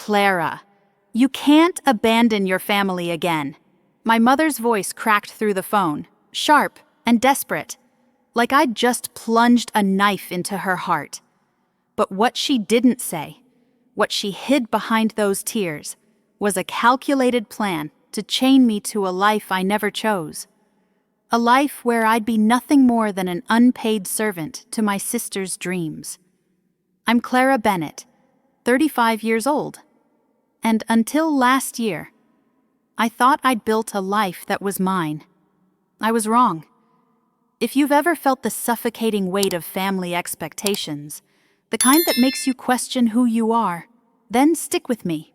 Clara, you can't abandon your family again. My mother's voice cracked through the phone, sharp and desperate, like I'd just plunged a knife into her heart. But what she didn't say, what she hid behind those tears, was a calculated plan to chain me to a life I never chose. A life where I'd be nothing more than an unpaid servant to my sister's dreams. I'm Clara Bennett, 35 years old, and until last year, I thought I'd built a life that was mine. I was wrong. If you've ever felt the suffocating weight of family expectations, the kind that makes you question who you are, then stick with me.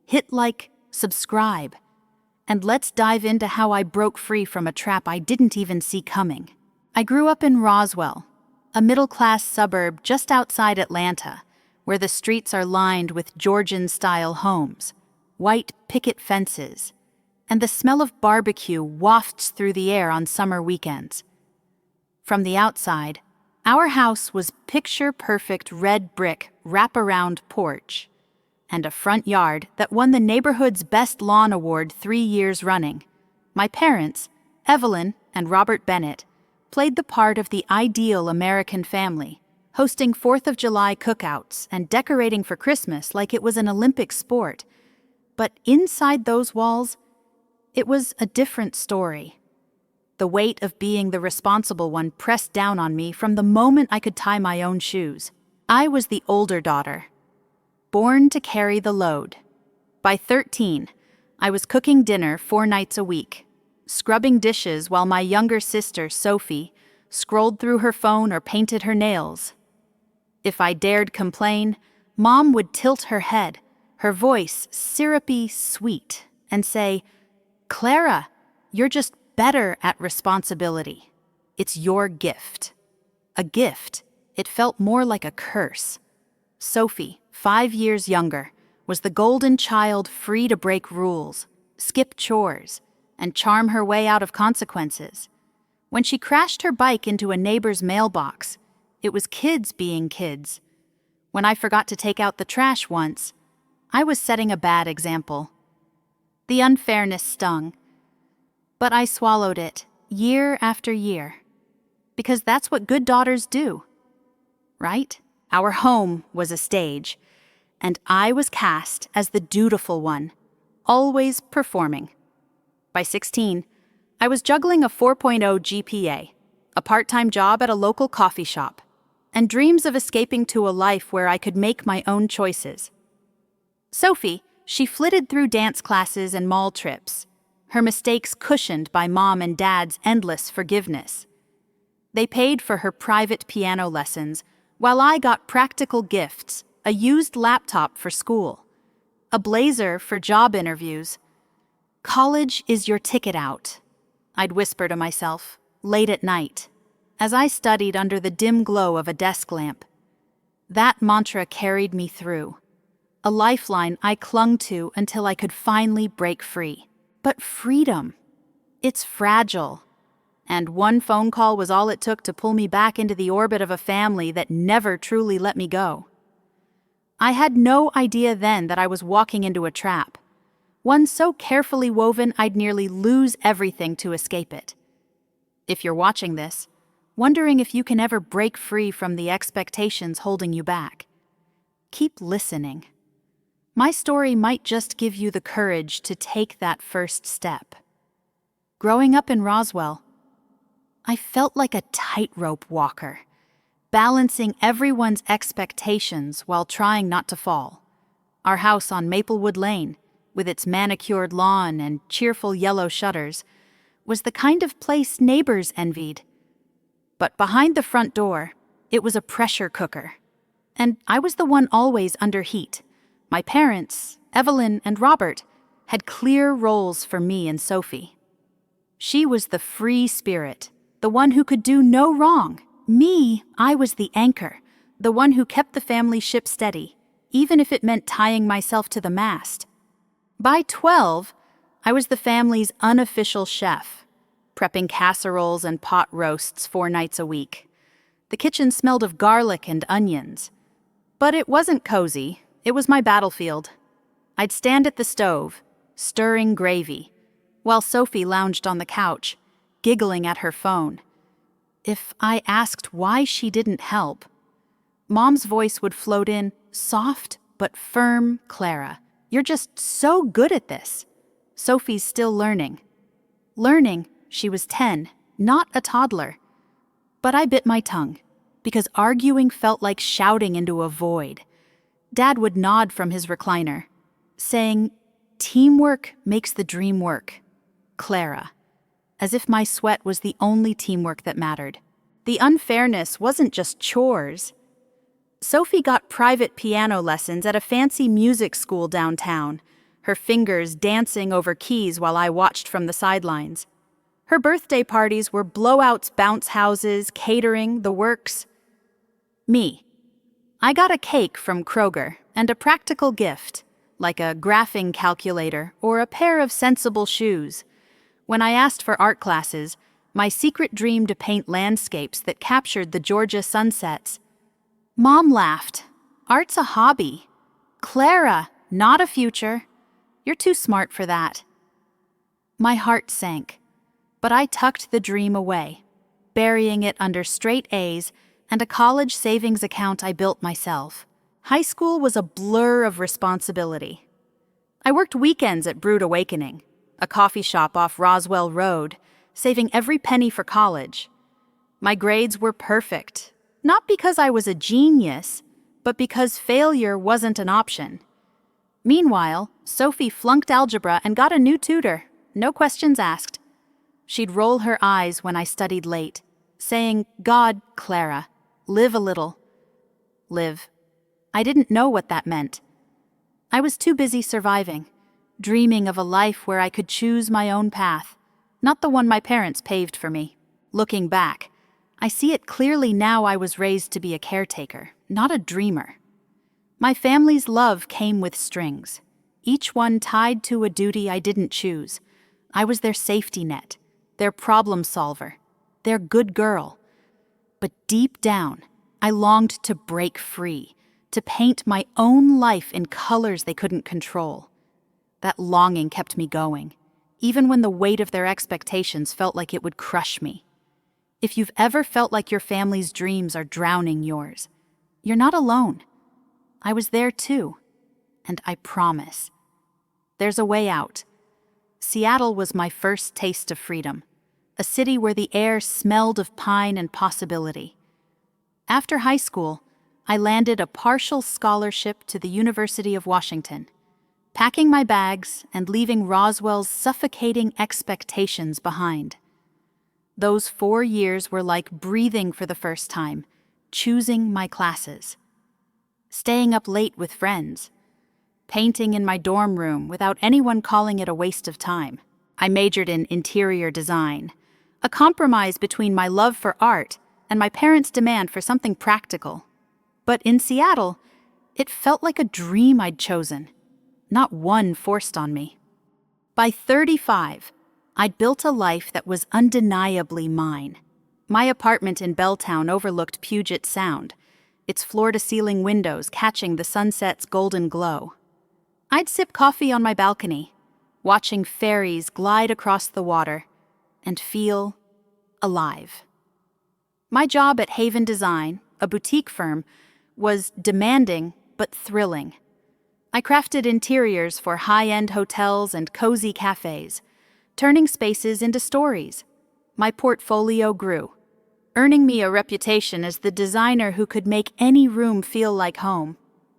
Hit like, subscribe, and let's dive into how I broke free from a trap I didn't even see coming. I grew up in Roswell, a middle-class suburb just outside Atlanta, where the streets are lined with Georgian-style homes, white picket fences, and the smell of barbecue wafts through the air on summer weekends. From the outside, our house was picture-perfect red brick wraparound porch, and a front yard that won the neighborhood's Best Lawn Award 3 years running. My parents, Evelyn and Robert Bennett, played the part of the ideal American family, hosting 4th of July cookouts and decorating for Christmas like it was an Olympic sport. But inside those walls, it was a different story. The weight of being the responsible one pressed down on me from the moment I could tie my own shoes. I was the older daughter, born to carry the load. By 13, I was cooking dinner 4 nights a week, scrubbing dishes while my younger sister, Sophie, scrolled through her phone or painted her nails. If I dared complain, Mom would tilt her head, her voice syrupy sweet, and say, "Clara, you're just better at responsibility. It's your gift." A gift. It felt more like a curse. Sophie, 5 years younger, was the golden child free to break rules, skip chores, and charm her way out of consequences. When she crashed her bike into a neighbor's mailbox, it was kids being kids. When I forgot to take out the trash once, I was setting a bad example. The unfairness stung, but I swallowed it year after year, because that's what good daughters do, right? Our home was a stage, and I was cast as the dutiful one, always performing. By 16, I was juggling a 4.0 GPA, a part-time job at a local coffee shop, and dreams of escaping to a life where I could make my own choices. Sophie, she flitted through dance classes and mall trips, her mistakes cushioned by Mom and Dad's endless forgiveness. They paid for her private piano lessons, while I got practical gifts, a used laptop for school, a blazer for job interviews. "College is your ticket out," I'd whisper to myself, late at night, as I studied under the dim glow of a desk lamp. That mantra carried me through, a lifeline I clung to until I could finally break free. But freedom, it's fragile. And one phone call was all it took to pull me back into the orbit of a family that never truly let me go. I had no idea then that I was walking into a trap, one so carefully woven I'd nearly lose everything to escape it. If you're watching this, wondering if you can ever break free from the expectations holding you back, keep listening. My story might just give you the courage to take that first step. Growing up in Roswell, I felt like a tightrope walker, balancing everyone's expectations while trying not to fall. Our house on Maplewood Lane, with its manicured lawn and cheerful yellow shutters, was the kind of place neighbors envied. But behind the front door, it was a pressure cooker. And I was the one always under heat. My parents, Evelyn and Robert, had clear roles for me and Sophie. She was the free spirit, the one who could do no wrong. Me, I was the anchor, the one who kept the family ship steady, even if it meant tying myself to the mast. By 12, I was the family's unofficial chef, prepping casseroles and pot roasts 4 nights a week. The kitchen smelled of garlic and onions. But it wasn't cozy, it was my battlefield. I'd stand at the stove, stirring gravy, while Sophie lounged on the couch, giggling at her phone. If I asked why she didn't help, Mom's voice would float in, soft but firm. Clara, you're just so good at this. Sophie's still learning. Learning, she was 10, not a toddler. But I bit my tongue, because arguing felt like shouting into a void. Dad would nod from his recliner, saying, "Teamwork makes the dream work, Clara," as if my sweat was the only teamwork that mattered. The unfairness wasn't just chores. Sophie got private piano lessons at a fancy music school downtown, her fingers dancing over keys while I watched from the sidelines. Her birthday parties were blowouts, bounce houses, catering, the works. Me. I got a cake from Kroger and a practical gift, like a graphing calculator or a pair of sensible shoes. When I asked for art classes, my secret dream to paint landscapes that captured the Georgia sunsets. Mom laughed. Art's a hobby. Clara, not a future. You're too smart for that. My heart sank, but I tucked the dream away, burying it under straight A's and a college savings account I built myself. High school was a blur of responsibility. I worked weekends at Brood Awakening, a coffee shop off Roswell Road, saving every penny for college. My grades were perfect, not because I was a genius, but because failure wasn't an option. Meanwhile, Sophie flunked algebra and got a new tutor, no questions asked. She'd roll her eyes when I studied late, saying, "God, Clara, live a little." Live. I didn't know what that meant. I was too busy surviving, dreaming of a life where I could choose my own path, not the one my parents paved for me. Looking back, I see it clearly now. I was raised to be a caretaker, not a dreamer. My family's love came with strings, each one tied to a duty I didn't choose. I was their safety net, their problem solver, their good girl. But deep down, I longed to break free, to paint my own life in colors they couldn't control. That longing kept me going, even when the weight of their expectations felt like it would crush me. If you've ever felt like your family's dreams are drowning yours, you're not alone. I was there too, and I promise, there's a way out. Seattle was my first taste of freedom, a city where the air smelled of pine and possibility. After high school, I landed a partial scholarship to the University of Washington, packing my bags and leaving Roswell's suffocating expectations behind. Those 4 years were like breathing for the first time, choosing my classes, staying up late with friends, painting in my dorm room without anyone calling it a waste of time. I majored in interior design, a compromise between my love for art and my parents' demand for something practical. But in Seattle, it felt like a dream I'd chosen, not one forced on me. By 35, I'd built a life that was undeniably mine. My apartment in Belltown overlooked Puget Sound, its floor-to-ceiling windows catching the sunset's golden glow. I'd sip coffee on my balcony, watching ferries glide across the water, and feel alive. My job at Haven Design, a boutique firm, was demanding but thrilling. I crafted interiors for high-end hotels and cozy cafes, turning spaces into stories. My portfolio grew, earning me a reputation as the designer who could make any room feel like home.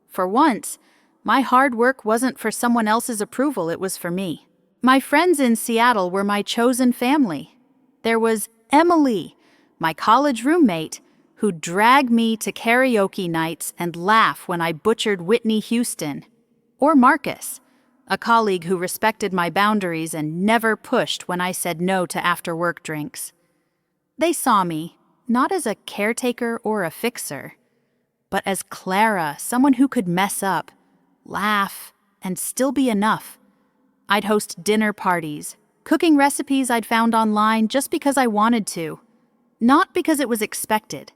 For once, my hard work wasn't for someone else's approval, it was for me. My friends in Seattle were my chosen family. There was Emily, my college roommate, who'd drag me to karaoke nights and laugh when I butchered Whitney Houston. Or Marcus, a colleague who respected my boundaries and never pushed when I said no to after-work drinks. They saw me, not as a caretaker or a fixer, but as Clara, someone who could mess up, laugh, and still be enough. I'd host dinner parties, cooking recipes I'd found online just because I wanted to, not because it was expected.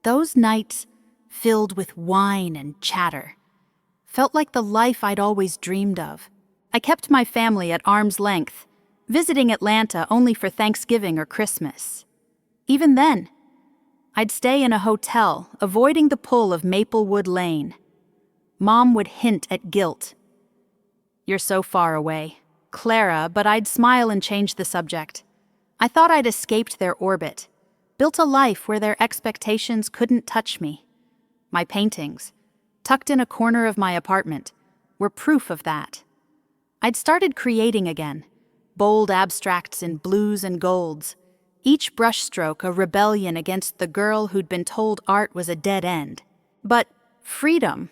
Those nights, filled with wine and chatter, Felt like the life I'd always dreamed of. I kept my family at arm's length, visiting Atlanta only for Thanksgiving or Christmas. Even then, I'd stay in a hotel, avoiding the pull of Maplewood Lane. Mom would hint at guilt. "You're so far away, Clara," but I'd smile and change the subject. I thought I'd escaped their orbit, built a life where their expectations couldn't touch me. My paintings, tucked in a corner of my apartment, were proof of that. I'd started creating again, bold abstracts in blues and golds, each brushstroke a rebellion against the girl who'd been told art was a dead end. But freedom,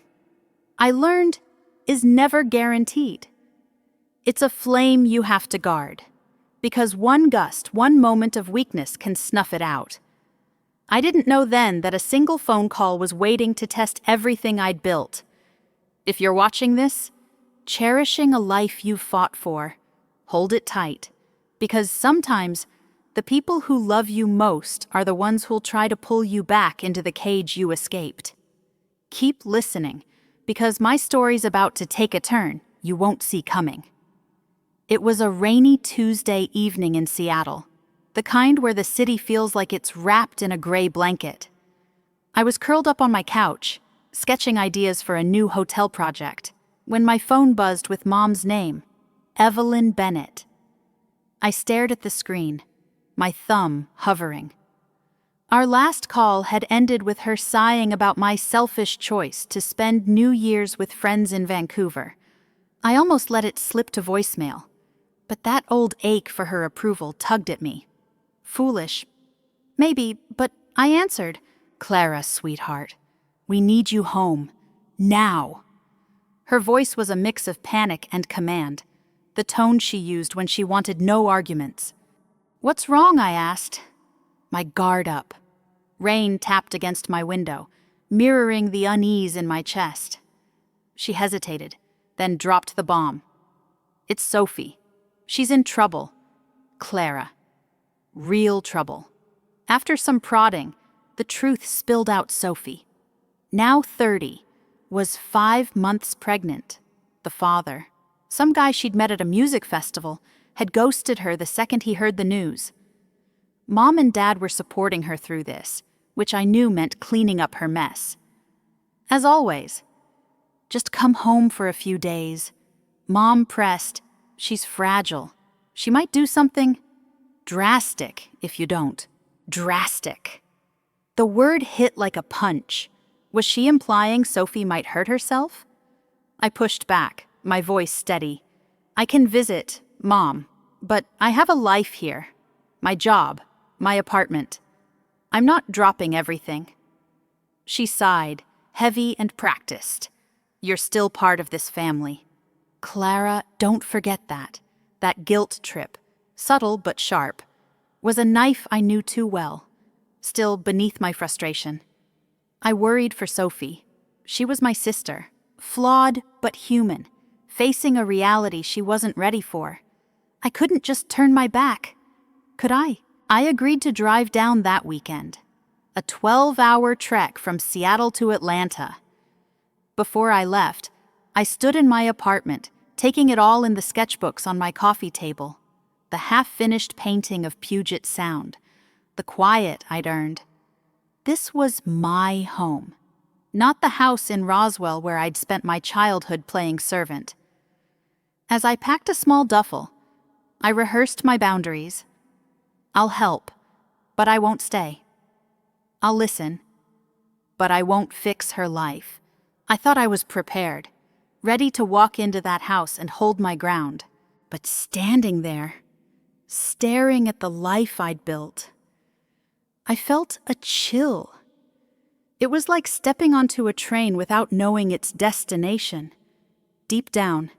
I learned, is never guaranteed. It's a flame you have to guard, because one gust, one moment of weakness can snuff it out. I didn't know then that a single phone call was waiting to test everything I'd built. If you're watching this, cherishing a life you've fought for, hold it tight, because sometimes the people who love you most are the ones who'll try to pull you back into the cage you escaped. Keep listening, because my story's about to take a turn you won't see coming. It was a rainy Tuesday evening in Seattle, the kind where the city feels like it's wrapped in a gray blanket. I was curled up on my couch, sketching ideas for a new hotel project, when my phone buzzed with Mom's name, Evelyn Bennett. I stared at the screen, my thumb hovering. Our last call had ended with her sighing about my selfish choice to spend New Year's with friends in Vancouver. I almost let it slip to voicemail, but that old ache for her approval tugged at me. Foolish. Maybe, but I answered, "Clara, sweetheart, we need you home. Now." Her voice was a mix of panic and command, the tone she used when she wanted no arguments. "What's wrong?" I asked. My guard up. Rain tapped against my window, mirroring the unease in my chest. She hesitated, then dropped the bomb. "It's Sophie. She's in trouble. Clara. Real trouble." After some prodding, the truth spilled out. Sophie, now 30, was 5 months pregnant. The father, some guy she'd met at a music festival, had ghosted her the second he heard the news. Mom and Dad were supporting her through this, which I knew meant cleaning up her mess. As always, "Just come home for a few days." Mom pressed, "She's fragile. She might do something drastic if you don't." Drastic. The word hit like a punch. Was she implying Sophie might hurt herself? I pushed back, my voice steady. "I can visit, Mom, but I have a life here. My job, my apartment. I'm not dropping everything." She sighed, heavy and practiced. "You're still part of this family. Clara, don't forget that. That guilt trip, subtle but sharp, was a knife I knew too well, still beneath my frustration. I worried for Sophie. She was my sister, flawed but human, facing a reality she wasn't ready for. I couldn't just turn my back. Could I? I agreed to drive down that weekend. A 12-hour trek from Seattle to Atlanta. Before I left, I stood in my apartment, taking it all in the sketchbooks on my coffee table. The half-finished painting of Puget Sound. The quiet I'd earned. This was my home. Not the house in Roswell where I'd spent my childhood playing servant. As I packed a small duffel, I rehearsed my boundaries. I'll help, but I won't stay. I'll listen, but I won't fix her life. I thought I was prepared, ready to walk into that house and hold my ground. But standing there, staring at the life I'd built, I felt a chill. It was like stepping onto a train without knowing its destination. Deep down,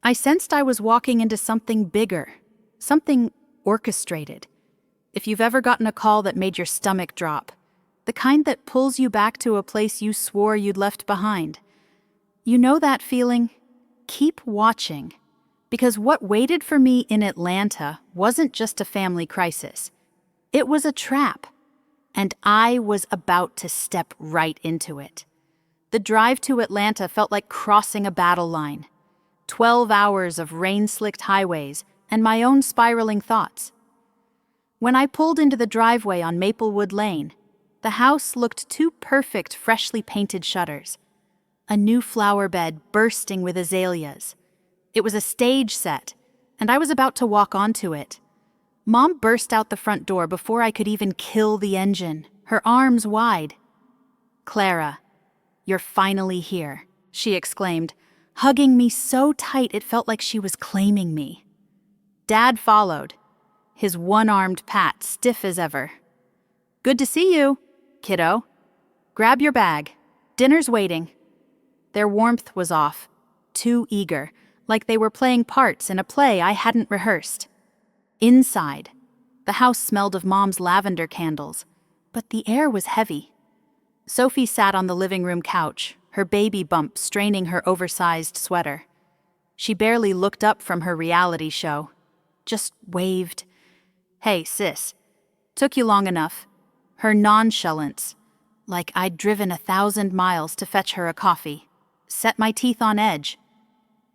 I sensed I was walking into something bigger, something orchestrated. If you've ever gotten a call that made your stomach drop, the kind that pulls you back to a place you swore you'd left behind. You know that feeling? Keep watching, because what waited for me in Atlanta wasn't just a family crisis. It was a trap, and I was about to step right into it. The drive to Atlanta felt like crossing a battle line. 12 hours of rain-slicked highways and my own spiraling thoughts. When I pulled into the driveway on Maplewood Lane, the house looked two perfect, freshly painted shutters. A new flower bed bursting with azaleas. It was a stage set, and I was about to walk onto it. Mom burst out the front door before I could even kill the engine, her arms wide. "Clara, you're finally here," she exclaimed, hugging me so tight it felt like she was claiming me. Dad followed, his one-armed pat stiff as ever. "Good to see you, kiddo. Grab your bag. Dinner's waiting." Their warmth was off, too eager, like they were playing parts in a play I hadn't rehearsed. Inside, the house smelled of Mom's lavender candles, but the air was heavy. Sophie sat on the living room couch, her baby bump straining her oversized sweater. She barely looked up from her reality show, just waved. "Hey, sis, took you long enough." Her nonchalance, like I'd driven 1,000 miles to fetch her a coffee, set my teeth on edge.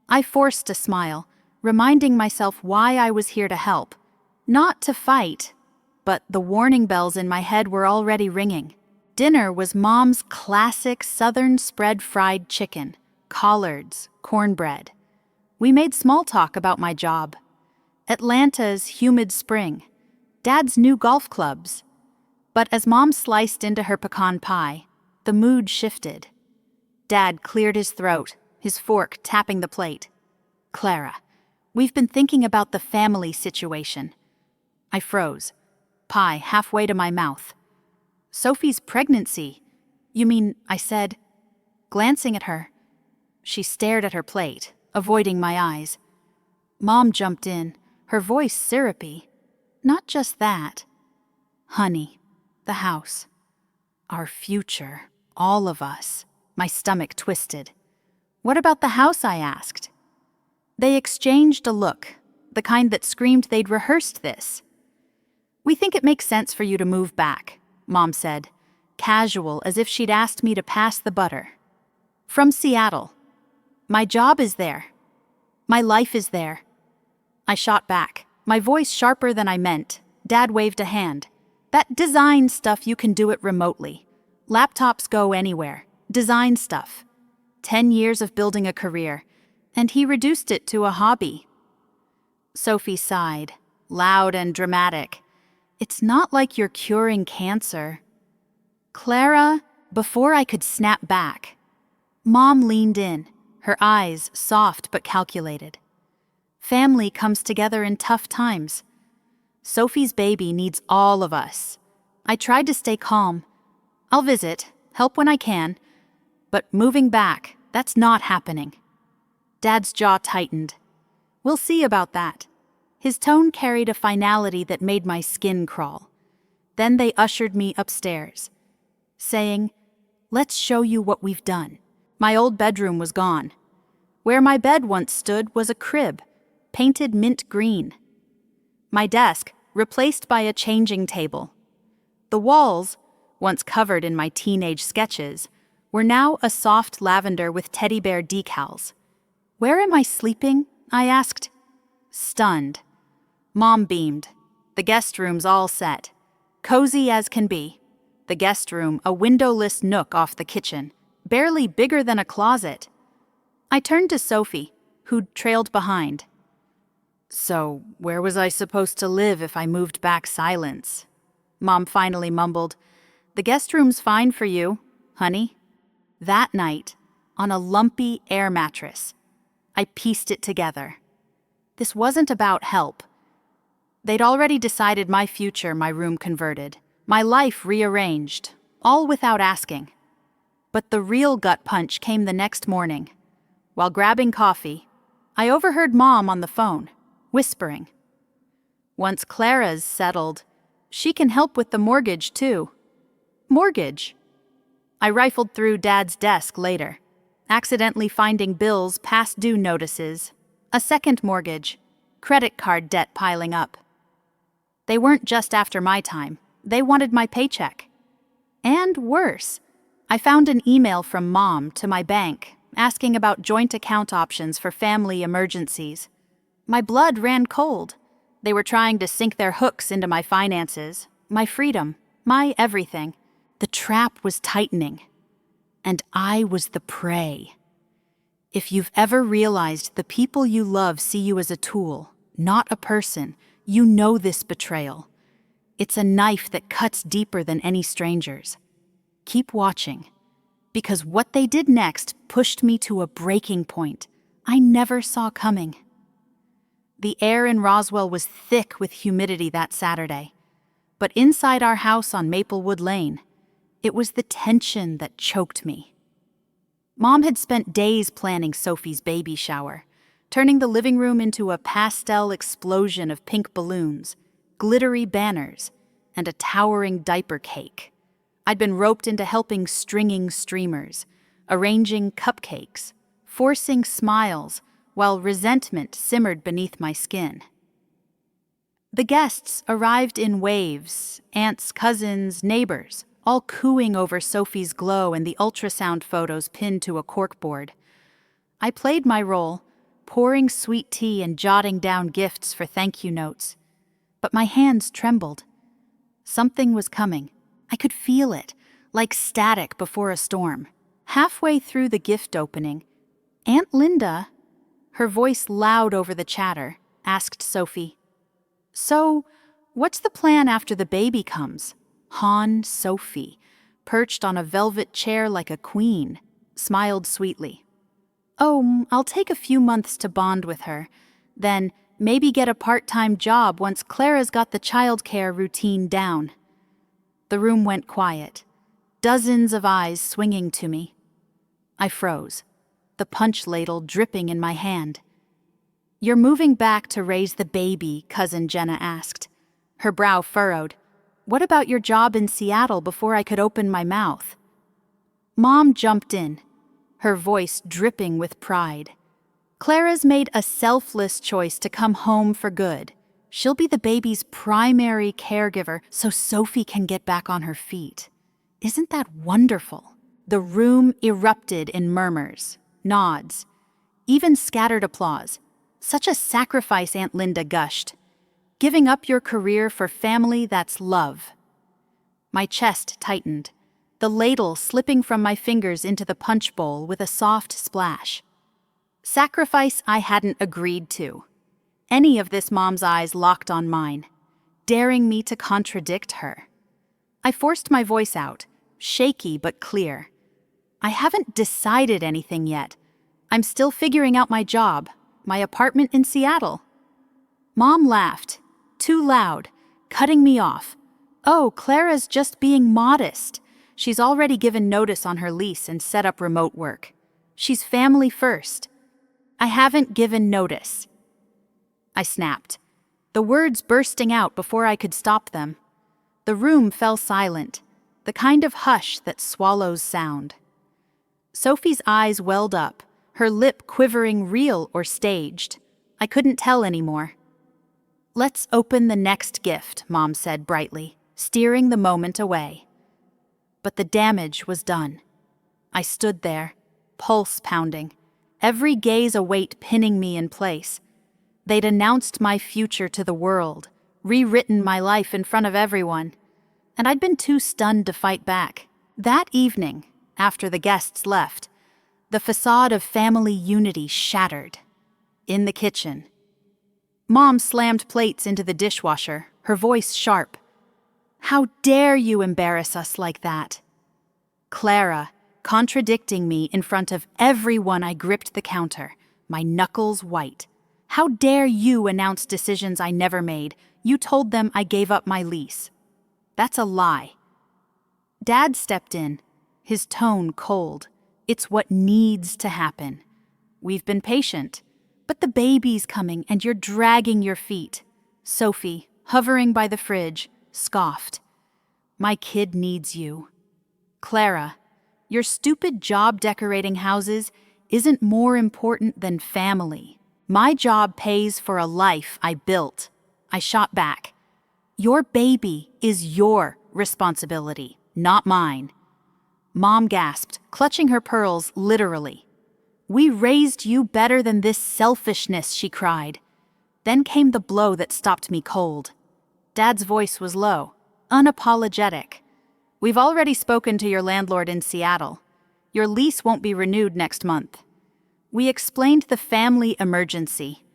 I forced a smile, reminding myself why I was here to help. Not to fight, but the warning bells in my head were already ringing. Dinner was Mom's classic Southern spread fried chicken, collards, cornbread. We made small talk about my job, Atlanta's humid spring, Dad's new golf clubs. But as Mom sliced into her pecan pie, the mood shifted. Dad cleared his throat, his fork tapping the plate. "Clara, we've been thinking about the family situation." I froze, pie halfway to my mouth. "Sophie's pregnancy. You mean," I said, glancing at her. She stared at her plate, avoiding my eyes. Mom jumped in, her voice syrupy. "Not just that. Honey, the house. Our future, all of us." My stomach twisted. "What about the house?" I asked. They exchanged a look, the kind that screamed they'd rehearsed this. "We think it makes sense for you to move back," Mom said, casual as if she'd asked me to pass the butter. "From Seattle. My job is there. My life is there." I shot back, my voice sharper than I meant. Dad waved a hand. "That design stuff, you can do it remotely. Laptops go anywhere. Design stuff. 10 years of building a career, and he reduced it to a hobby." Sophie sighed, loud and dramatic. "It's not like you're curing cancer." "Clara," before I could snap back. Mom leaned in, her eyes soft but calculated. "Family comes together in tough times. Sophie's baby needs all of us." I tried to stay calm. "I'll visit, help when I can. But moving back, that's not happening." Dad's jaw tightened. "We'll see about that." His tone carried a finality that made my skin crawl. Then they ushered me upstairs, saying, "Let's show you what we've done." My old bedroom was gone. Where my bed once stood was a crib, painted mint green. My desk, replaced by a changing table. The walls, once covered in my teenage sketches, were now a soft lavender with teddy bear decals. "Where am I sleeping?" I asked. Stunned. Mom beamed. "The guest room's all set. Cozy as can be." The guest room, a windowless nook off the kitchen, barely bigger than a closet. I turned to Sophie, who'd trailed behind. "So, where was I supposed to live if I moved back?" Silence. Mom finally mumbled, "The guest room's fine for you, honey." That night, on a lumpy air mattress, I pieced it together. This wasn't about help. They'd already decided my future, my room converted, my life rearranged, all without asking. But the real gut punch came the next morning. While grabbing coffee, I overheard Mom on the phone, whispering, "Once Clara's settled, she can help with the mortgage too." Mortgage? I rifled through Dad's desk later, accidentally finding bills past due notices, a second mortgage, credit card debt piling up. They weren't just after my time, they wanted my paycheck. And worse, I found an email from Mom to my bank asking about joint account options for family emergencies. My blood ran cold. They were trying to sink their hooks into my finances, my freedom, my everything. The trap was tightening, and I was the prey. If you've ever realized the people you love see you as a tool, not a person, you know this betrayal. It's a knife that cuts deeper than any stranger's. Keep watching, because what they did next pushed me to a breaking point I never saw coming. The air in Roswell was thick with humidity that Saturday, but inside our house on Maplewood Lane, it was the tension that choked me. Mom had spent days planning Sophie's baby shower, turning the living room into a pastel explosion of pink balloons, glittery banners, and a towering diaper cake. I'd been roped into helping stringing streamers, arranging cupcakes, forcing smiles, while resentment simmered beneath my skin. The guests arrived in waves, aunts, cousins, neighbors, all cooing over Sophie's glow and the ultrasound photos pinned to a corkboard. I played my role, pouring sweet tea and jotting down gifts for thank you notes. But my hands trembled. Something was coming. I could feel it, like static before a storm. Halfway through the gift opening, Aunt Linda, her voice loud over the chatter, asked Sophie, "So, what's the plan after the baby comes?" Sophie, perched on a velvet chair like a queen, smiled sweetly. "Oh, I'll take a few months to bond with her, then maybe get a part-time job once Clara's got the childcare routine down." The room went quiet, dozens of eyes swinging to me. I froze, the punch ladle dripping in my hand. "You're moving back to raise the baby?" Cousin Jenna asked. Her brow furrowed. "What about your job in Seattle?" Before I could open my mouth, Mom jumped in, her voice dripping with pride. "Clara's made a selfless choice to come home for good. She'll be the baby's primary caregiver so Sophie can get back on her feet. Isn't that wonderful?" The room erupted in murmurs, nods, even scattered applause. "Such a sacrifice," Aunt Linda gushed. "Giving up your career for family, that's love." My chest tightened, the ladle slipping from my fingers into the punch bowl with a soft splash. Sacrifice I hadn't agreed to. Any of this Mom's eyes locked on mine, daring me to contradict her. I forced my voice out, shaky but clear. "I haven't decided anything yet. I'm still figuring out my job, my apartment in Seattle." Mom laughed, too loud, cutting me off. "Oh, Clara's just being modest. She's already given notice on her lease and set up remote work. She's family first." "I haven't given notice." I snapped, the words bursting out before I could stop them. The room fell silent, the kind of hush that swallows sound. Sophie's eyes welled up, her lip quivering real or staged. I couldn't tell anymore. "Let's open the next gift," Mom said brightly, steering the moment away. But the damage was done. I stood there, pulse pounding, every gaze a weight pinning me in place. They'd announced my future to the world, rewritten my life in front of everyone, and I'd been too stunned to fight back. That evening, after the guests left, the facade of family unity shattered. In the kitchen, Mom slammed plates into the dishwasher, her voice sharp. "How dare you embarrass us like that?" Clara, contradicting me in front of everyone. I gripped the counter, my knuckles white. "How dare you announce decisions I never made? You told them I gave up my lease." "That's a lie." Dad stepped in, his tone cold. "It's what needs to happen. We've been patient, but the baby's coming and you're dragging your feet." Sophie, hovering by the fridge, scoffed. "My kid needs you." "Clara, your stupid job decorating houses isn't more important than family. My job pays for a life I built." I shot back. "Your baby is your responsibility, not mine." Mom gasped, clutching her pearls literally. "We raised you better than this selfishness," she cried. Then came the blow that stopped me cold. Dad's voice was low, unapologetic. "We've already spoken to your landlord in Seattle. Your lease won't be renewed next month." We explained the family emergency.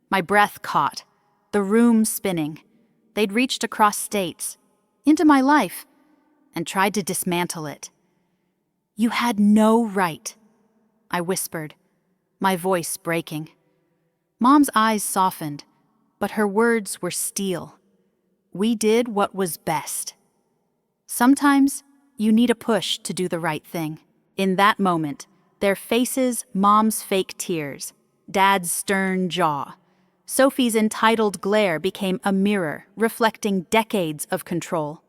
My breath caught, the room spinning. They'd reached across states, into my life, and tried to dismantle it. "You had no right," I whispered, my voice breaking. Mom's eyes softened, but her words were steel. "We did what was best." Sometimes you need a push to do the right thing. In that moment, their faces, Mom's fake tears, Dad's stern jaw. Sophie's entitled glare became a mirror reflecting decades of control.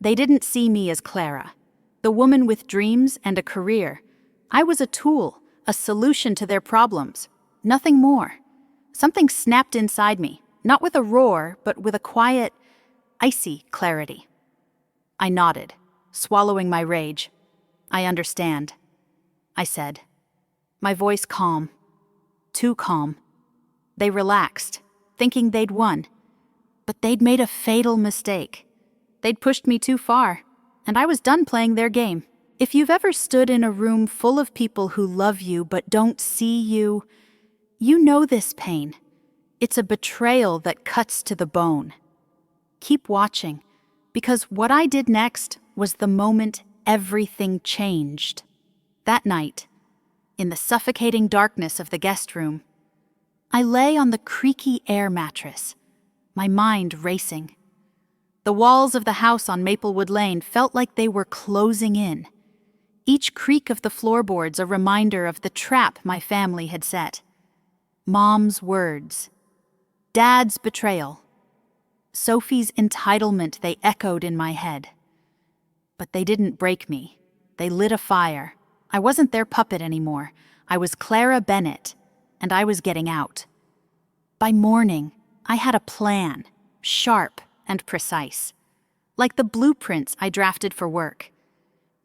They didn't see me as Clara, the woman with dreams and a career. I was a tool, a solution to their problems, nothing more. Something snapped inside me, not with a roar, but with a quiet, icy clarity. I nodded, swallowing my rage. "I understand," I said, my voice calm, too calm. They relaxed, thinking they'd won. But they'd made a fatal mistake. They'd pushed me too far, and I was done playing their game. If you've ever stood in a room full of people who love you but don't see you, you know this pain. It's a betrayal that cuts to the bone. Keep watching, because what I did next was the moment everything changed. That night, in the suffocating darkness of the guest room, I lay on the creaky air mattress, my mind racing. The walls of the house on Maplewood Lane felt like they were closing in. Each creak of the floorboards a reminder of the trap my family had set. Mom's words. Dad's betrayal. Sophie's entitlement, they echoed in my head. But they didn't break me. They lit a fire. I wasn't their puppet anymore. I was Clara Bennett, and I was getting out. By morning, I had a plan, sharp and precise, like the blueprints I drafted for work.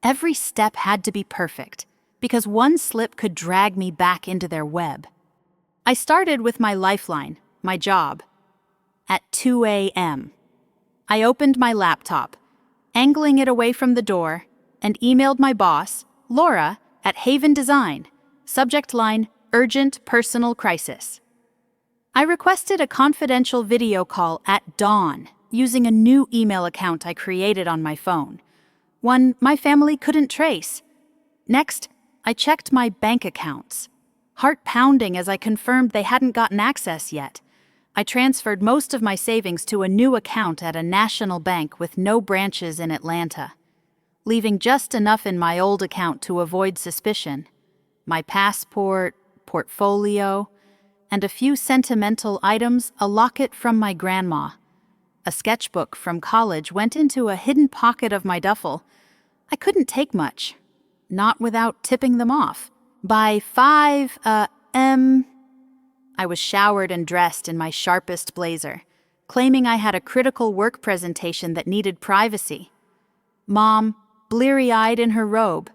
Every step had to be perfect, because one slip could drag me back into their web. I started with my lifeline, my job. At 2 a.m., I opened my laptop, angling it away from the door, and emailed my boss, Laura, at Haven Design, subject line, "Urgent Personal Crisis." I requested a confidential video call at dawn using a new email account I created on my phone, one my family couldn't trace. Next, I checked my bank accounts, heart pounding as I confirmed they hadn't gotten access yet. I transferred most of my savings to a new account at a national bank with no branches in Atlanta, leaving just enough in my old account to avoid suspicion. My passport, portfolio, and a few sentimental items, a locket from my grandma. A sketchbook from college went into a hidden pocket of my duffel. I couldn't take much, not without tipping them off. By 5 a.m., I was showered and dressed in my sharpest blazer, claiming I had a critical work presentation that needed privacy. Mom, bleary-eyed in her robe,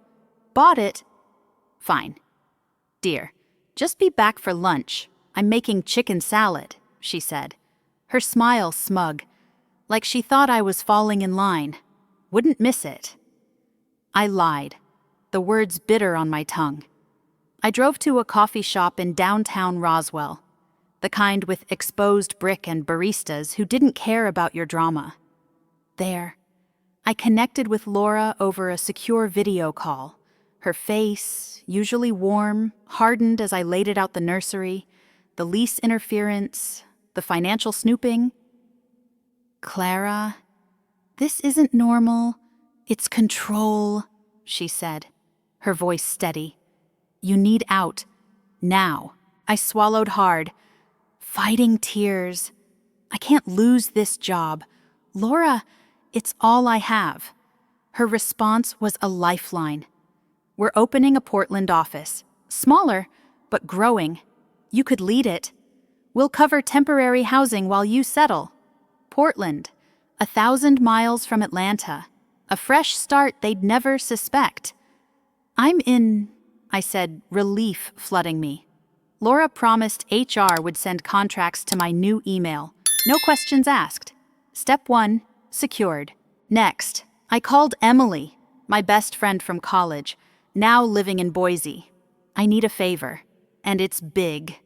"Bought it?" "Fine. Dear, just be back for lunch. I'm making chicken salad," she said, her smile smug, like she thought I was falling in line. Wouldn't miss it. I lied, the words bitter on my tongue. I drove to a coffee shop in downtown Roswell, the kind with exposed brick and baristas who didn't care about your drama. There, I connected with Laura over a secure video call. Her face, usually warm, hardened as I laid it out the nursery, the lease interference, the financial snooping. "Clara, this isn't normal. It's control," she said, her voice steady. "You need out. Now." I swallowed hard, fighting tears. I can't lose this job. "Laura, it's all I have." Her response was a lifeline. "We're opening a Portland office. Smaller, but growing. You could lead it. We'll cover temporary housing while you settle. Portland, 1,000 miles from Atlanta. A fresh start they'd never suspect. "I'm in," I said, relief flooding me. Laura promised HR would send contracts to my new email. No questions asked. Step 1, secured. Next, I called Emily, my best friend from college, now living in Boise. "I need a favor, and it's big."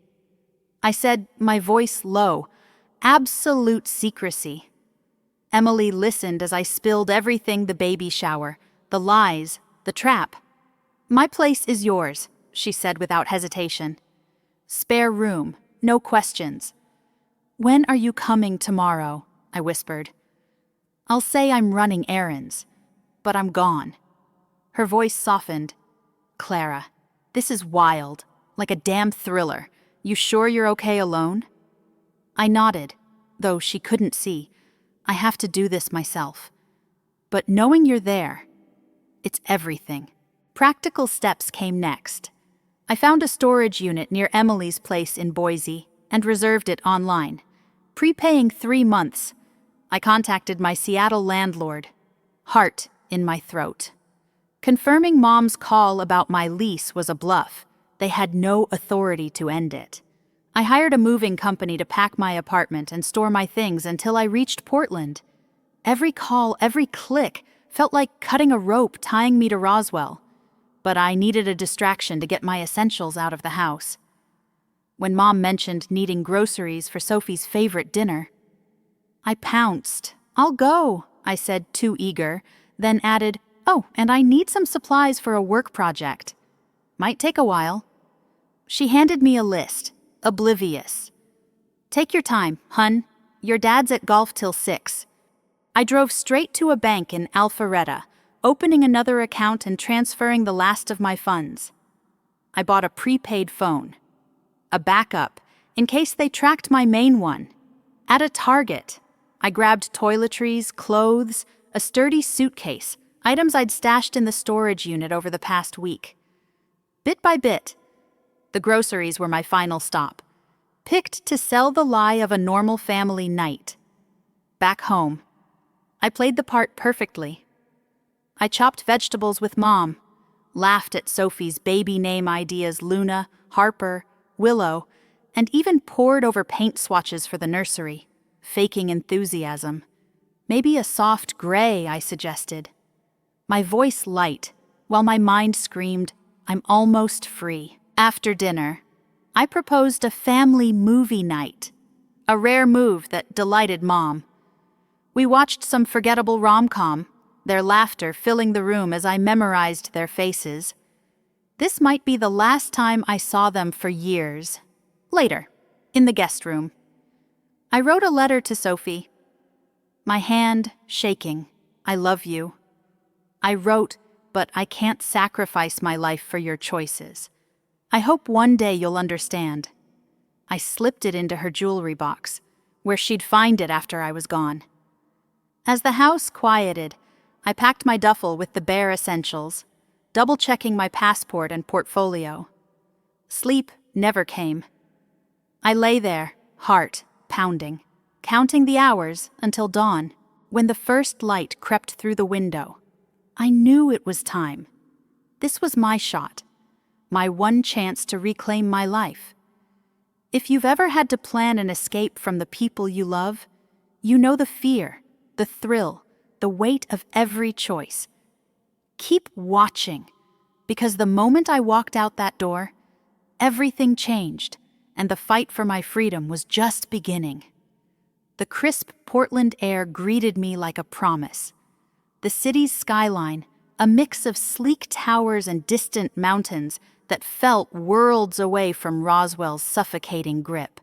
I said, my voice low, absolute secrecy. Emily listened as I spilled everything: the baby shower, the lies, the trap. "My place is yours," she said without hesitation. "Spare room, no questions." "When are you coming tomorrow?" I whispered. "I'll say I'm running errands, but I'm gone." Her voice softened. "Clara, this is wild, like a damn thriller. You sure you're okay alone?" I nodded, though she couldn't see. I have to do this myself. But knowing you're there, it's everything. Practical steps came next. I found a storage unit near Emily's place in Boise and reserved it online, prepaying 3 months. I contacted my Seattle landlord, heart in my throat. Confirming Mom's call about my lease was a bluff. They had no authority to end it. I hired a moving company to pack my apartment and store my things until I reached Portland. Every call, every click, felt like cutting a rope tying me to Roswell. But I needed a distraction to get my essentials out of the house. When Mom mentioned needing groceries for Sophie's favorite dinner, I pounced. "I'll go," I said, too eager, then added, "Oh, and I need some supplies for a work project. Might take a while." She handed me a list, oblivious. "Take your time, hun. Your dad's at golf till 6. I drove straight to a bank in Alpharetta, opening another account and transferring the last of my funds. I bought a prepaid phone, a backup, in case they tracked my main one. At a Target, I grabbed toiletries, clothes, a sturdy suitcase, items I'd stashed in the storage unit over the past week. Bit by bit, the groceries were my final stop, picked to sell the lie of a normal family night. Back home, I played the part perfectly. I chopped vegetables with Mom, laughed at Sophie's baby name ideas: Luna, Harper, Willow, and even pored over paint swatches for the nursery, faking enthusiasm. "Maybe a soft gray," I suggested. My voice light, while my mind screamed, "I'm almost free." After dinner, I proposed a family movie night, a rare move that delighted Mom. We watched some forgettable rom-com, their laughter filling the room as I memorized their faces. This might be the last time I saw them for years. Later, in the guest room, I wrote a letter to Sophie, my hand shaking. "I love you." I wrote, "But I can't sacrifice my life for your choices. I hope one day you'll understand." I slipped it into her jewelry box, where she'd find it after I was gone. As the house quieted, I packed my duffel with the bare essentials, double-checking my passport and portfolio. Sleep never came. I lay there, heart pounding, counting the hours until dawn, when the first light crept through the window. I knew it was time. This was my shot, my one chance to reclaim my life. If you've ever had to plan an escape from the people you love, you know the fear, the thrill, the weight of every choice. Keep watching, because the moment I walked out that door, everything changed, and the fight for my freedom was just beginning. The crisp Portland air greeted me like a promise. The city's skyline, a mix of sleek towers and distant mountains that felt worlds away from Roswell's suffocating grip.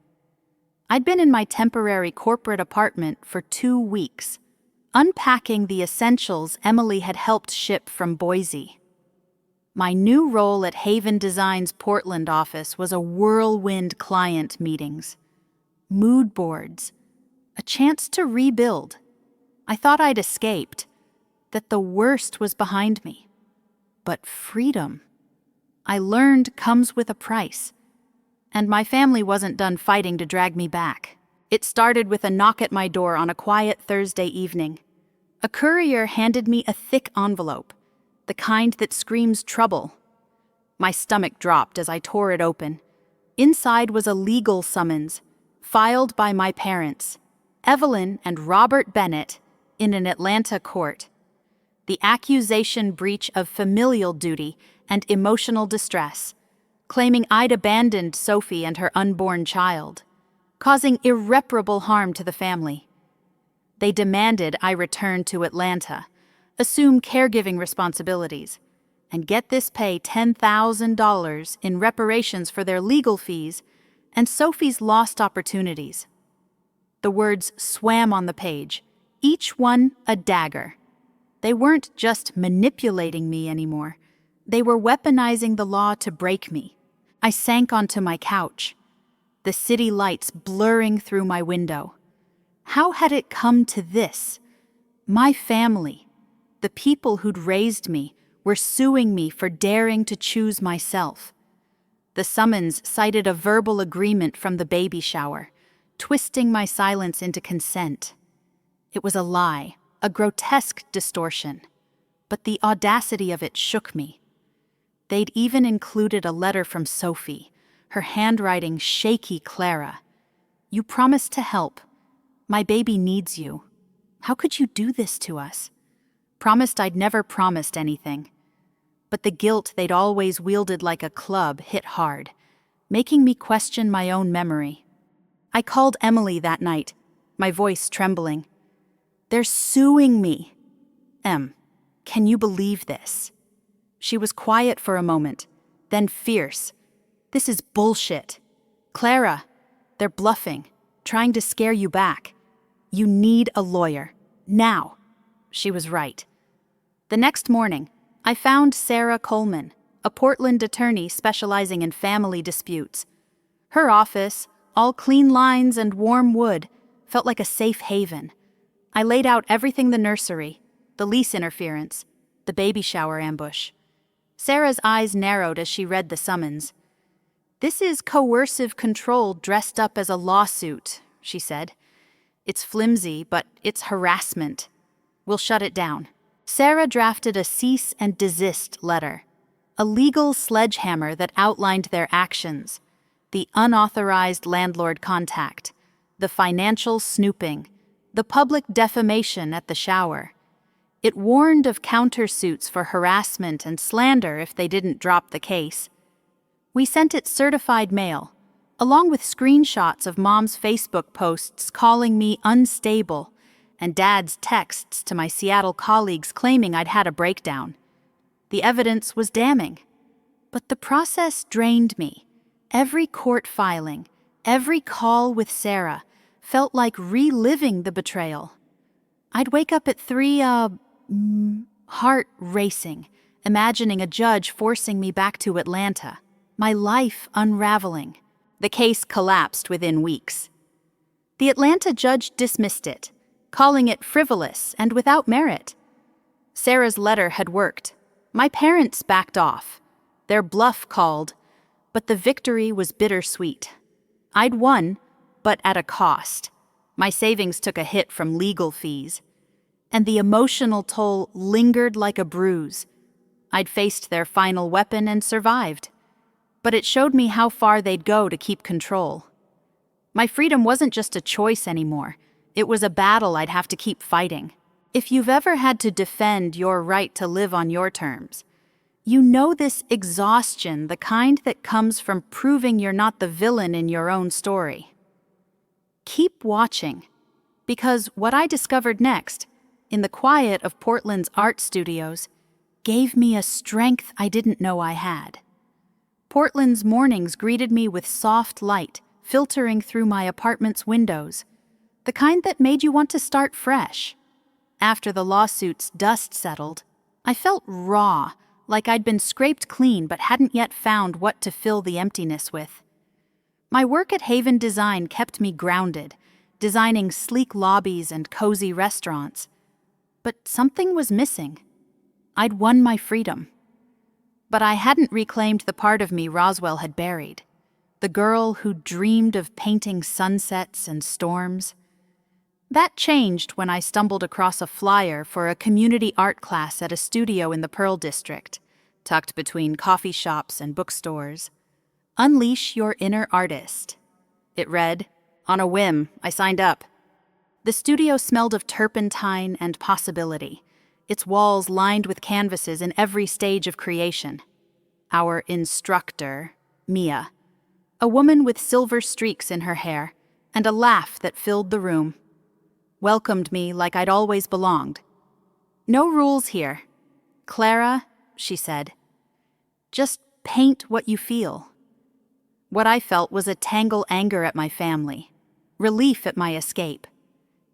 I'd been in my temporary corporate apartment for 2 weeks, unpacking the essentials Emily had helped ship from Boise. My new role at Haven Design's Portland office was a whirlwind: client meetings, mood boards, a chance to rebuild. I thought I'd escaped, that the worst was behind me. But freedom, I learned, comes with a price. And my family wasn't done fighting to drag me back. It started with a knock at my door on a quiet Thursday evening. A courier handed me a thick envelope, the kind that screams trouble. My stomach dropped as I tore it open. Inside was a legal summons, filed by my parents, Evelyn and Robert Bennett, in an Atlanta court. The accusation breach of familial duty and emotional distress, claiming I'd abandoned Sophie and her unborn child, causing irreparable harm to the family. They demanded I return to Atlanta, assume caregiving responsibilities, and get this pay $10,000 in reparations for their legal fees and Sophie's lost opportunities. The words swam on the page, each one a dagger. They weren't just manipulating me anymore. They were weaponizing the law to break me. I sank onto my couch, the city lights blurring through my window. How had it come to this? My family, the people who'd raised me, were suing me for daring to choose myself. The summons cited a verbal agreement from the baby shower, twisting my silence into consent. It was a lie, a grotesque distortion, but the audacity of it shook me. They'd even included a letter from Sophie, her handwriting shaky. Clara, you promised to help. My baby needs you. How could you do this to us? Promised I'd never promised anything. But the guilt they'd always wielded like a club hit hard, making me question my own memory. I called Emily that night, my voice trembling. They're suing me. Can you believe this? She was quiet for a moment, then fierce. This is bullshit. Clara, they're bluffing, trying to scare you back. You need a lawyer. Now. She was right. The next morning, I found Sarah Coleman, a Portland attorney specializing in family disputes. Her office, all clean lines and warm wood, felt like a safe haven. I laid out everything: the nursery, the lease interference, the baby shower ambush. Sarah's eyes narrowed as she read the summons. "This is coercive control dressed up as a lawsuit," she said. "It's flimsy, but it's harassment. We'll shut it down." Sarah drafted a cease and desist letter, a legal sledgehammer that outlined their actions: the unauthorized landlord contact, the financial snooping, the public defamation at the shower. It warned of countersuits for harassment and slander if they didn't drop the case. We sent it certified mail, along with screenshots of Mom's Facebook posts calling me unstable and Dad's texts to my Seattle colleagues claiming I'd had a breakdown. The evidence was damning, but the process drained me. Every court filing, every call with Sarah felt like reliving the betrayal. I'd wake up at 3, heart racing, imagining a judge forcing me back to Atlanta, my life unraveling. The case collapsed within weeks. The Atlanta judge dismissed it, calling it frivolous and without merit. Sarah's letter had worked. My parents backed off. Their bluff called, but the victory was bittersweet. I'd won, but at a cost. My savings took a hit from legal fees, and the emotional toll lingered like a bruise. I'd faced their final weapon and survived, but it showed me how far they'd go to keep control. My freedom wasn't just a choice anymore. It was a battle I'd have to keep fighting. If you've ever had to defend your right to live on your terms, you know this exhaustion, the kind that comes from proving you're not the villain in your own story. Keep watching, because what I discovered next, in the quiet of Portland's art studios, gave me a strength I didn't know I had. Portland's mornings greeted me with soft light filtering through my apartment's windows, the kind that made you want to start fresh. After the lawsuit's dust settled, I felt raw, like I'd been scraped clean but hadn't yet found what to fill the emptiness with. My work at Haven Design kept me grounded, designing sleek lobbies and cozy restaurants. But something was missing. I'd won my freedom. But I hadn't reclaimed the part of me Roswell had buried, the girl who dreamed of painting sunsets and storms. That changed when I stumbled across a flyer for a community art class at a studio in the Pearl District, tucked between coffee shops and bookstores. Unleash your inner artist. It read. On a whim, I signed up. The studio smelled of turpentine and possibility, its walls lined with canvases in every stage of creation. Our instructor, Mia, a woman with silver streaks in her hair and a laugh that filled the room, welcomed me like I'd always belonged. No rules here. Clara, she said, just paint what you feel. What I felt was a tangle anger at my family, relief at my escape,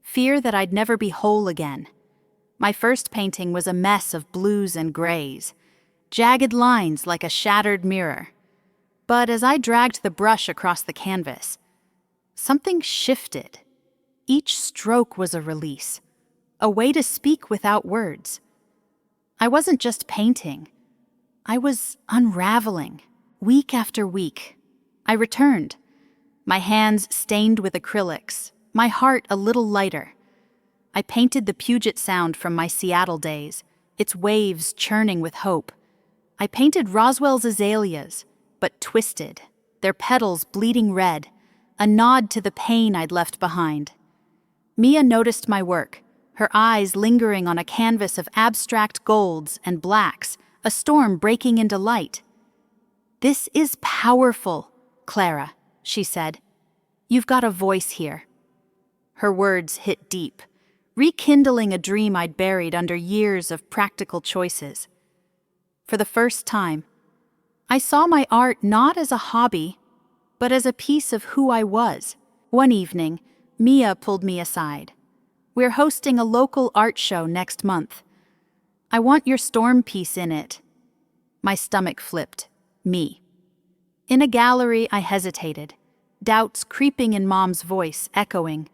fear that I'd never be whole again. My first painting was a mess of blues and grays, jagged lines like a shattered mirror. But as I dragged the brush across the canvas, something shifted. Each stroke was a release, a way to speak without words. I wasn't just painting. I was unraveling, week after week. I returned, my hands stained with acrylics, my heart a little lighter. I painted the Puget Sound from my Seattle days, its waves churning with hope. I painted Roswell's azaleas, but twisted, their petals bleeding red, a nod to the pain I'd left behind. Mia noticed my work, her eyes lingering on a canvas of abstract golds and blacks, a storm breaking into light. This is powerful, Clara, she said. You've got a voice here. Her words hit deep, rekindling a dream I'd buried under years of practical choices. For the first time, I saw my art not as a hobby, but as a piece of who I was. One evening, Mia pulled me aside. We're hosting a local art show next month. I want your storm piece in it. My stomach flipped. Me. In a gallery, I hesitated, doubts creeping in Mom's voice, echoing.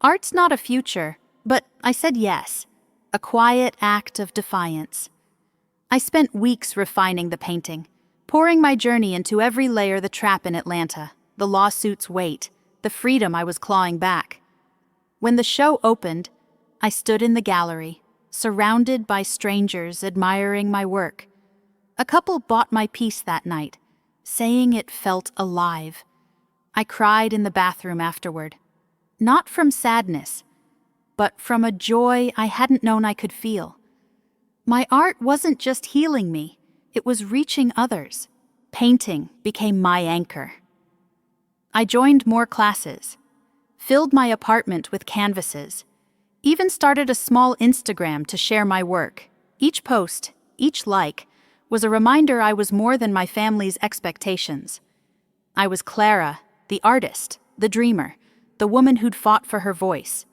Art's not a future, but I said yes, a quiet act of defiance. I spent weeks refining the painting, pouring my journey into every layer: the trap in Atlanta, the lawsuit's weight, the freedom I was clawing back. When the show opened, I stood in the gallery, surrounded by strangers admiring my work. A couple bought my piece that night, saying it felt alive. I cried in the bathroom afterward, not from sadness, but from a joy I hadn't known I could feel. My art wasn't just healing me, it was reaching others. Painting became my anchor. I joined more classes, filled my apartment with canvases, even started a small Instagram to share my work. Each post, each like, was a reminder I was more than my family's expectations. I was Clara, the artist, the dreamer, the woman who'd fought for her voice.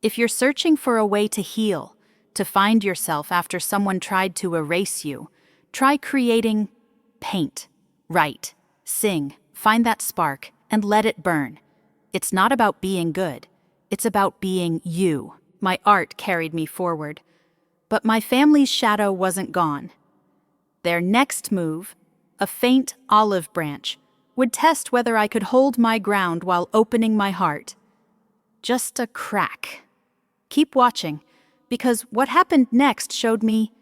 If you're searching for a way to heal, to find yourself after someone tried to erase you, try creating. Paint, write, sing, find that spark, and let it burn. It's not about being good. It's about being you. My art carried me forward. But my family's shadow wasn't gone. Their next move, a faint olive branch, would test whether I could hold my ground while opening my heart. Just a crack. Keep watching, because what happened next showed me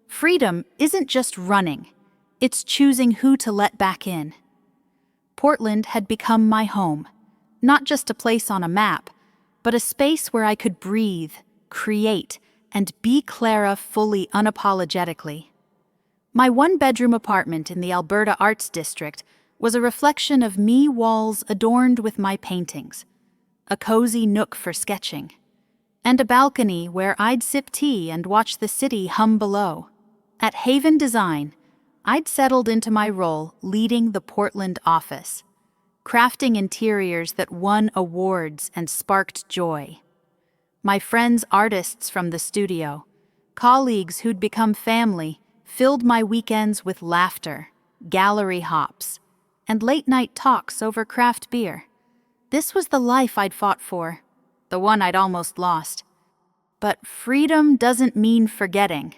freedom isn't just running. It's choosing who to let back in. Portland had become my home, not just a place on a map, but a space where I could breathe, create, and be Clara fully, unapologetically. My one-bedroom apartment in the Alberta Arts District was a reflection of me, walls adorned with my paintings, a cozy nook for sketching, and a balcony where I'd sip tea and watch the city hum below. At Haven Design, I'd settled into my role leading the Portland office, crafting interiors that won awards and sparked joy. My friends, artists from the studio, colleagues who'd become family, filled my weekends with laughter, gallery hops, and late-night talks over craft beer. This was the life I'd fought for, the one I'd almost lost. But freedom doesn't mean forgetting.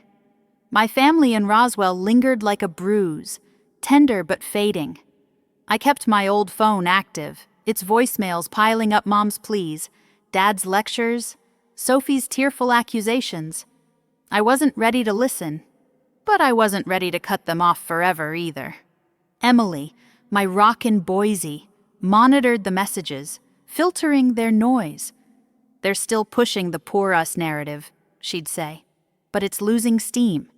My family in Roswell lingered like a bruise, tender but fading. I kept my old phone active, its voicemails piling up Mom's pleas, Dad's lectures, Sophie's tearful accusations. I wasn't ready to listen, but I wasn't ready to cut them off forever either. Emily, my rock in Boise, monitored the messages, filtering their noise. They're still pushing the poor us narrative, she'd say, but it's losing steam.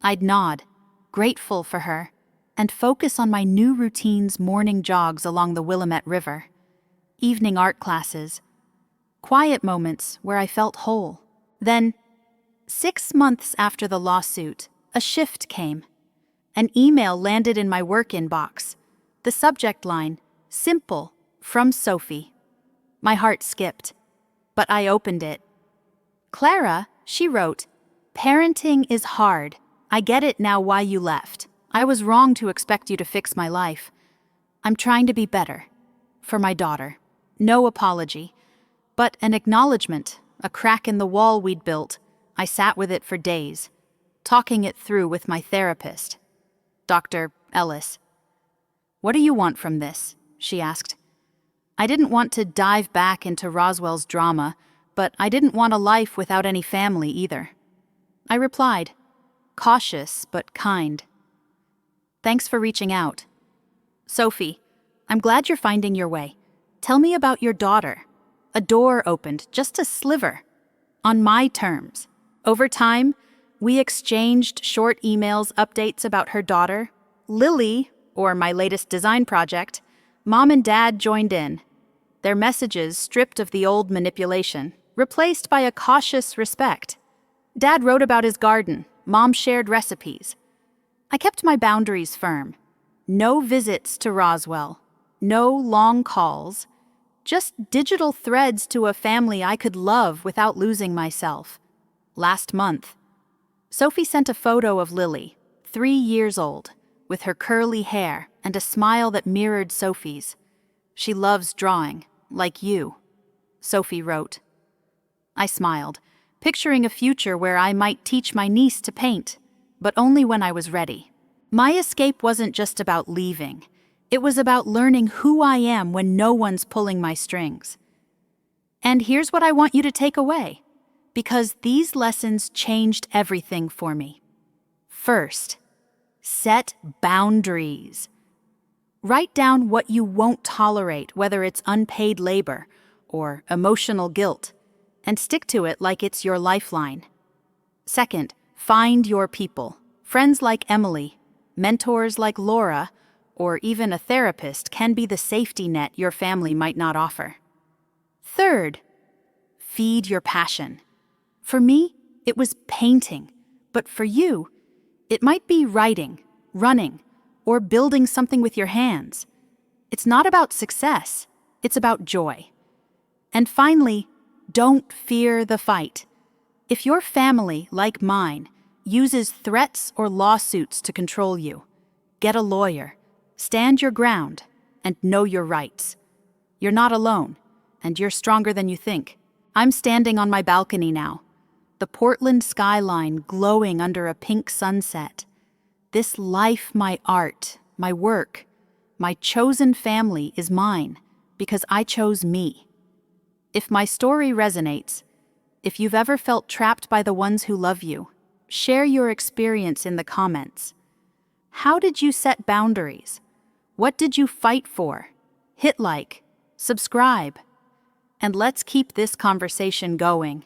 I'd nod, grateful for her, and focus on my new routine's morning jogs along the Willamette River, evening art classes, quiet moments where I felt whole. Then, 6 months after the lawsuit, a shift came. An email landed in my work inbox. The subject line, simple, from Sophie. My heart skipped, but I opened it. Clara, she wrote, parenting is hard. I get it now why you left. I was wrong to expect you to fix my life. I'm trying to be better. For my daughter. No apology, but an acknowledgement, a crack in the wall we'd built. I sat with it for days, talking it through with my therapist, Dr. Ellis. What do you want from this? She asked. I didn't want to dive back into Roswell's drama, but I didn't want a life without any family either. I replied, cautious but kind. Thanks for reaching out. Sophie, I'm glad you're finding your way. Tell me about your daughter. A door opened, just a sliver, on my terms. Over time, we exchanged short emails, updates about her daughter. Lily, or my latest design project, Mom and Dad joined in. Their messages stripped of the old manipulation, replaced by a cautious respect. Dad wrote about his garden. Mom shared recipes. I kept my boundaries firm. No visits to Roswell. No long calls. Just digital threads to a family I could love without losing myself. Last month, Sophie sent a photo of Lily, 3 years old, with her curly hair and a smile that mirrored Sophie's. She loves drawing, like you, Sophie wrote. I smiled, picturing a future where I might teach my niece to paint, but only when I was ready. My escape wasn't just about leaving. It was about learning who I am when no one's pulling my strings. And here's what I want you to take away, because these lessons changed everything for me. First, set boundaries. Write down what you won't tolerate, whether it's unpaid labor or emotional guilt, and stick to it like it's your lifeline. Second, find your people. Friends like Emily, mentors like Laura, or even a therapist can be the safety net your family might not offer. Third, feed your passion. For me, it was painting, but for you, it might be writing, running, or building something with your hands. It's not about success, it's about joy. And finally, don't fear the fight. If your family, like mine, uses threats or lawsuits to control you, get a lawyer, stand your ground, and know your rights. You're not alone, and you're stronger than you think. I'm standing on my balcony now, the Portland skyline glowing under a pink sunset. This life, my art, my work, my chosen family is mine because I chose me. If my story resonates, if you've ever felt trapped by the ones who love you, share your experience in the comments. How did you set boundaries? What did you fight for? Hit like, subscribe, and let's keep this conversation going,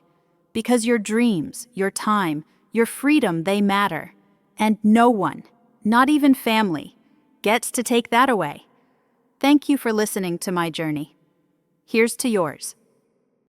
because your dreams, your time, your freedom, they matter, and no one, not even family, gets to take that away. Thank you for listening to my journey. Here's to yours.